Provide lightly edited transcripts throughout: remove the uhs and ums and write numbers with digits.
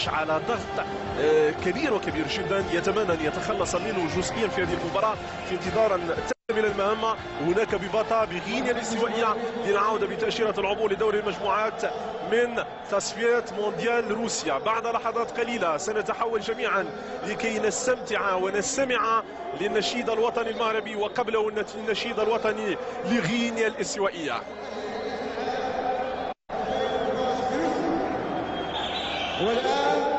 يعيش على ضغط كبير وكبير جدا، يتمنى ان يتخلص منه جزئيا في هذه المباراه في انتظار ان تكتمل المهمه. هناك بباطا بغينيا الاستوائيه للعوده بتاشيره العبور لدوري المجموعات من تصفيات مونديال روسيا. بعد لحظات قليله سنتحول جميعا لكي نستمتع ونستمع للنشيد الوطني المغربي وقبله النشيد الوطني لغينيا الاستوائيه. والآن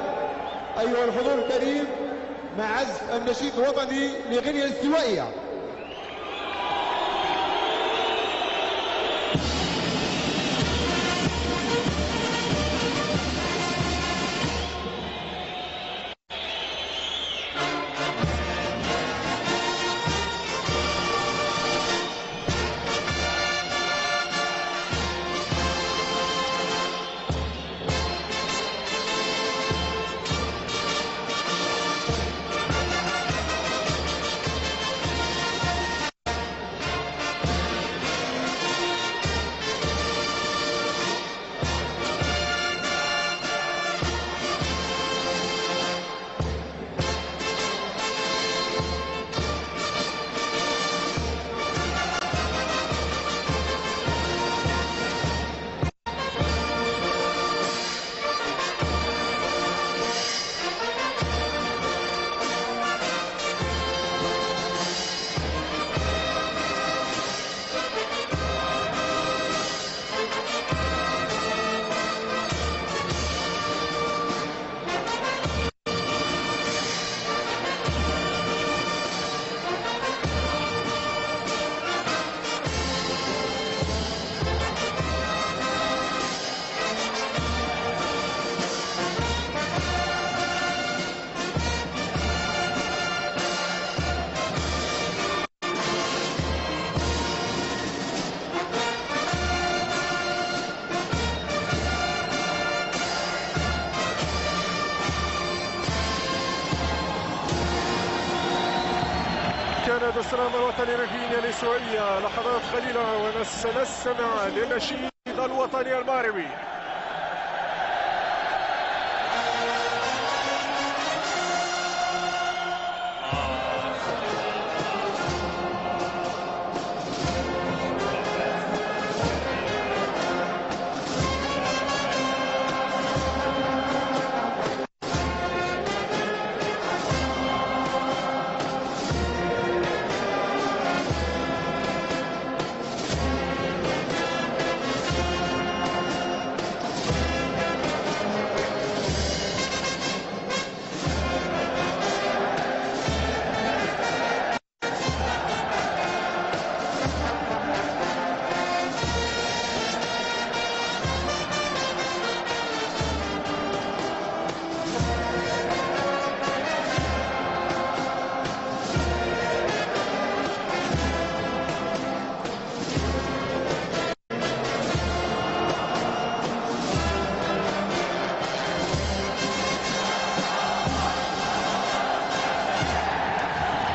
أيها الحضور الكريم مع عزف النشيد الوطني لغينيا الاستوائية. كان هذا السلام الوطني لغينيا الاستوائية. لحظات قليلة وسنستمع للنشيد الوطني المغربي.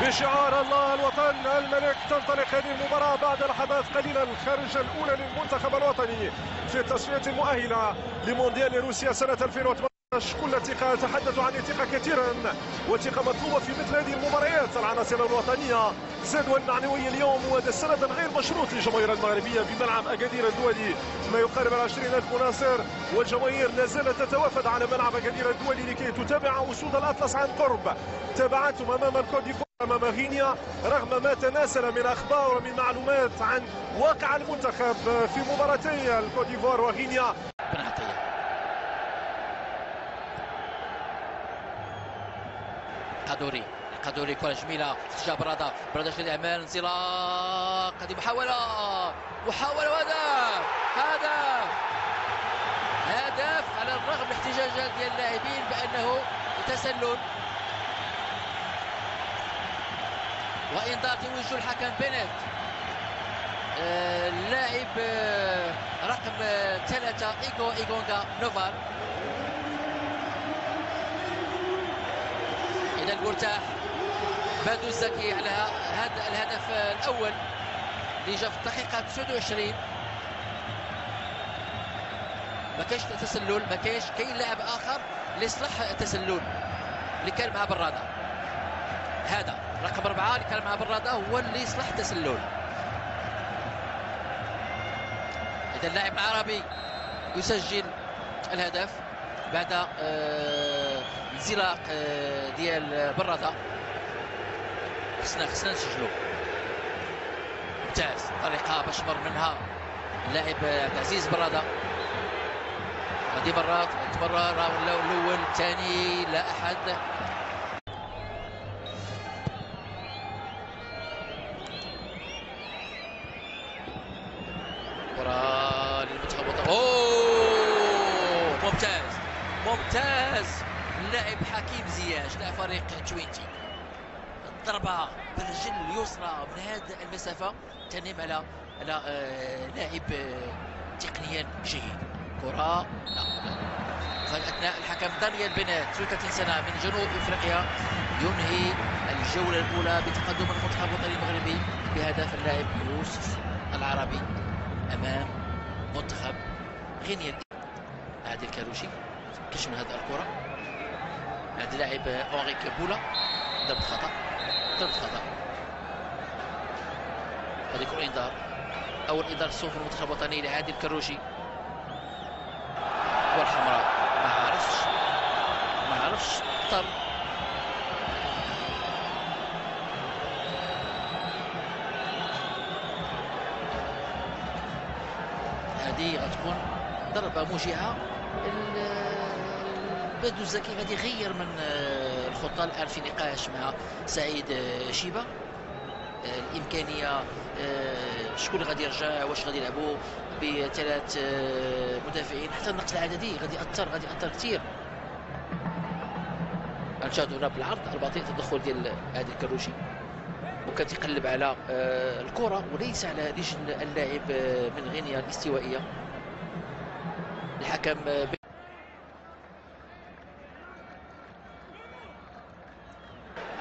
بشعار الله الوطن الملك تنطلق هذه المباراة بعد لحظات قليلة. الخارجة الأولى للمنتخب الوطني في التصفيات المؤهلة لمونديال روسيا سنة 2018. كل ثقة تحدث عن الثقة كثيرا، وثقة مطلوبة في مثل هذه المباريات. العناصر الوطنية زادوا المعنوية اليوم، وهذا السند غير مشروط للجماهير المغربية بملعب أكادير الدولي. ما يقارب 20,000 مناصر، والجماهير لا زالت تتوافد على ملعب أكادير الدولي لكي تتابع أسود الأطلس عن قرب. تابعتهم أمام الكوت ديفوار أمام غينيا رغم ما تناسل من أخبار ومن معلومات عن واقع المنتخب في مباراتي الكوت ديفوار وغينيا. قادوري كرة جميلة استجاب برادة في الأعمال، انزلاق، هذه محاولة هدف على الرغم من احتجاجات ديال اللاعبين بأنه تسلل، وإنذار توجه الحكم بينيت اللاعب رقم 3 إيغونغا نوفال. إذا مرتاح بدو الزكي على هذا الهدف الأول اللي جاء في الدقيقة 29. ما كاينش تسلل، ما كاينش كاين لاعب آخر اللي صلح التسلل اللي كان مع براده. هذا رقم 4 اللي كان مع براده هو اللي صلح التسلل. اذا اللاعب العربي يسجل الهدف بعد انزلاق ديال براده. خصنا نسجلو. ممتاز طريقه باش مر منها اللاعب عبد العزيز براده. هذه مرات تمرر الاول الثاني لا احد. كرة للمنتخب. اوه ممتاز اللاعب حكيم زياش لاعب فريق توينتي. الضربة بالرجل اليسرى من هذه المسافة تنم على لاعب تقنيا جيد. كرة فاجأتنا الحكم دانيال بنات 33 سنة من جنوب افريقيا ينهي الجولة الأولى بتقدم المنتخب الوطني المغربي بهدف اللاعب يوسف العربي أمام منتخب غينيا. عادل كاروشي كشف من هذه الكرة. هذا اللاعب أونغي كابولا ضربة خطأ. هذه كرة إنذار. أول إنذار صوف المنتخب الوطني لعادل كاروشي. والحمراء ما عرفش طر. هذه غتكون ضربة موجعة. بدو الزكي غادي يغير من الخطة الآن في نقاش مع سعيد شيبة. الإمكانية شكون اللي غادي يرجع، واش غادي يلعبوا بثلاث مدافعين. حتى النقص العددي غادي يأثر كثير. نشاهدوا هنا بالعرض البطيء تدخل ديال عادل كاروشي وكان تيقلب على الكرة وليس على رجل اللاعب من غينيا الاستوائية. الحكم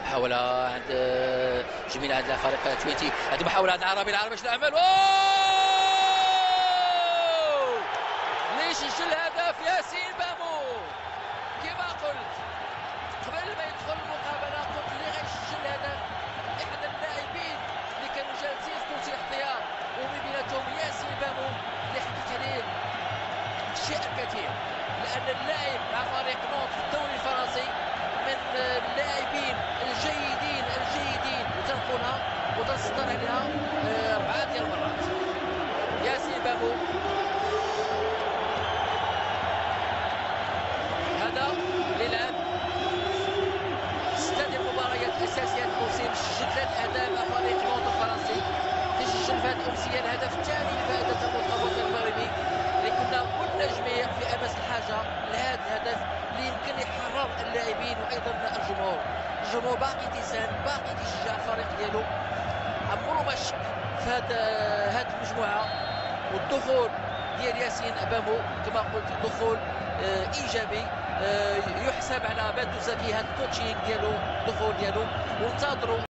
محاولة عند جميلة عند فريق توينتي. هذه محاولة عند العربي شنو عمل؟ ليش يسجل الهدف ياسين بامو. كما قلت قبل ما يدخل المقابلة قلت اللي غيسجل الهدف احد اللاعبين اللي كانوا جالسين في كرسي الاحتياط ومن بيناتهم ياسين بامو اللي حكيت عليه الشيء الكثير، لأن اللاعب مع فريق نوط في الدوري الفرنسي من اللاعبين الجيدين وتنقلها وتصدر عليها 4 ديال المرات. ياسين بامو هذا اللي لعب 6 ديال المباريات الأساسية الموسم، سجل 3 أهداف فريق نوط الفرنسي. تسجل في هذه الأمسية الهدف الثاني لفائدة المنتخب الوطني المغربي اللي كنا الجميع في امس الحاجه لهذا الهدف اللي يمكن يحرر اللاعبين وايضا الجمهور باقي تيساند باقي تيشجع الفريق ديالو. عمرو ما شك في هذه المجموعه. والدخول ديال ياسين بامو كما قلت دخول ايجابي يحسب على بدو زكي. هذا الكوتشينغ ديالو الدخول ديالو وانتظروا